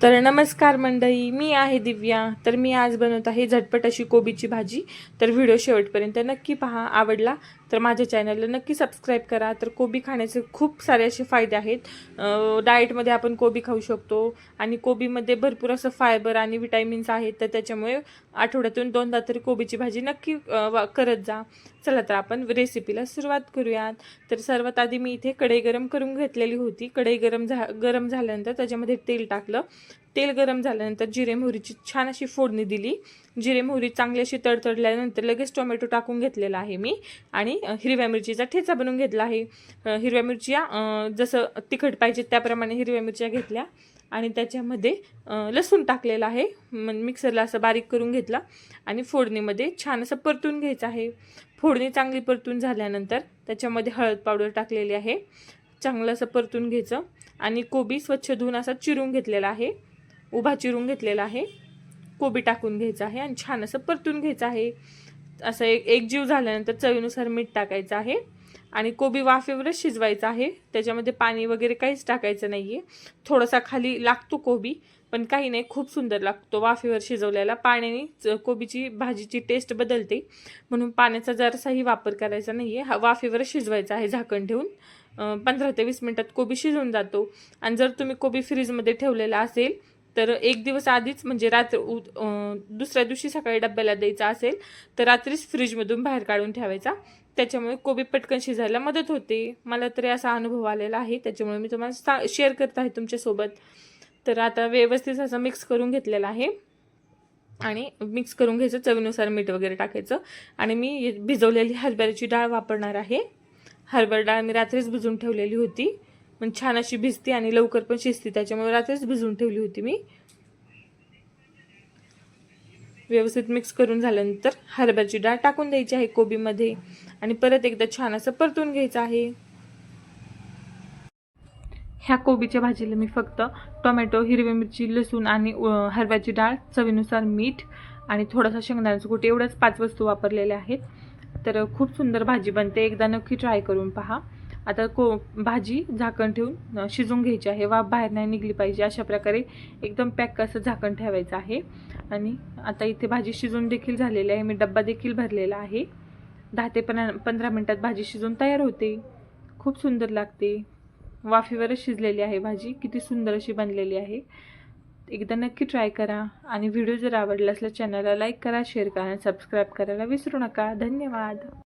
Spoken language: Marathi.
तर नमस्कार मंडळी, मी आहे दिव्या. तर मी आज बनवत आहे झटपट अशी कोबीची भाजी. तर व्हिडिओ शेवटपर्यंत नक्की पहा. आवडला तर माझ्या चॅनलला नक्की सबस्क्राईब करा. तर कोबी खाण्याचे खूप सारे असे फायदे आहेत. डाएटमध्ये आपण कोबी खाऊ शकतो आणि कोबीमध्ये भरपूर असं फायबर आणि विटॅमिन्स आहेत. तर त्याच्यामुळे आठवड्यातून 2दा तरी कोबीची भाजी नक्की करत जा. चला तर आपण रेसिपीला सुरुवात करूयात. तर सर्वात आधी मी इथे कढई गरम करून घेतलेली होती. कढई गरम झाल्यानंतर त्याच्यामध्ये तेल टाकलं. तेल गरम झाल्यानंतर जिरे मोहरीची छान अशी फोडणी दिली. जिरे मोहरी चांगली अशी तडतडल्यानंतर लगेच टोमॅटो टाकून घेतलेला आहे मी आणि हिरव्या मिरचीचा ठेचा बनवून घेतला आहे. हिरव्या मिरच्या जसं तिखट पाहिजे त्याप्रमाणे हिरव्या मिरच्या घेतल्या आणि त्याच्यामध्ये लसूण टाकलेला आहे. मिक्सरला असं बारीक करून घेतला आणि फोडणीमध्ये छान असं परतून घ्यायचं आहे. फोडणी चांगली परतून झाल्यानंतर त्याच्यामध्ये हळद पावडर टाकलेली आहे. चांगलं असं परतून घ्यायचं आणि कोबी स्वच्छ धुवून असा चिरून घेतलेला आहे. उभा चिरून घेतलेला आहे. कोबी टाकून घ्यायचा आहे आणि छान असं परतून घ्यायचं आहे. असं एक जीव झाल्यानंतर चवीनुसार मीठ टाकायचं आहे आणि कोबी वाफेवरच शिजवायचा आहे. त्याच्यामध्ये पाणी वगैरे काहीच टाकायचं नाही आहे. थोडासा खाली लागतो कोबी, पण काही नाही, खूप सुंदर लागतो वाफेवर शिजवलेला. पाण्याने कोबीची भाजीची टेस्ट बदलते, म्हणून पाण्याचा जरासाही वापर करायचा नाही आहे. वाफेवरच शिजवायचा आहे झाकण ठेवून. 15 ते 20 मिनटात कोबी शिजून जातो. आणि जर तुम्ही कोबी फ्रीजमध्ये ठेवलेला असेल तर एक दिवस आधीच म्हणजे दुसऱ्या दिवशी सकाळी डब्याला द्यायचा असेल तर रात्रीच फ्रीजमधून बाहेर काढून ठेवायचा. त्याच्यामुळे कोबी पटकन शिजायला मदत होते. मला तरी असा अनुभव आलेला आहे, त्याच्यामुळे मी तुम्हाला शेअर करत आहे तुमच्यासोबत. तर आता व्यवस्थित असं मिक्स करून घेतलेलं आहे आणि मिक्स करून घ्यायचं. चवीनुसार मीठ वगैरे टाकायचं आणि मी भिजवलेली हरभऱ्याची डाळ वापरणार आहे. हरभरा डाळ मी रात्रीच भिजवून ठेवलेली होती. पण छान अशी भिजते आणि लवकर पण शिजते, त्याच्यामुळे रात्रीच भिजवून ठेवली होती मी. व्यवस्थित मिक्स करून झाल्यानंतर हरभऱ्याची डाळ टाकून द्यायची आहे कोबीमध्ये आणि परत एकदा छान असं परतून घ्यायचं आहे. ह्या कोबीच्या भाजीला मी फक्त टोमॅटो, हिरवी मिरची, लसूण आणि हरभऱ्याची डाळ, चवीनुसार मीठ आणि थोडासा शेंगदाण्याचं कूट एवढंच 5 वस्तू वापरलेल्या आहेत. तर खूप सुंदर भाजी बनते. एकदा नक्की ट्राय करून पहा. आता भाजी झाकण ठेवून शिजून घ्यायची आहे. वाफ बाहेर नाही निघली पाहिजे, अशा प्रकारे एकदम पॅक असं झाकण ठेवायचं आहे. आणि आता इथे भाजी शिजून देखील झालेली आहे. मी डब्बा देखील भरलेला आहे. 10 ते 15 मिनटात भाजी शिजून तयार होते. खूप सुंदर लागते. वाफेवरच शिजलेली आहे भाजी. किती सुंदर अशी बनलेली आहे. एकदा नक्की ट्राय करा आणि व्हिडिओ जर आवडला असल्यास चॅनलला लाईक करा, शेअर करा आणि सबस्क्राईब करायला विसरू नका. धन्यवाद.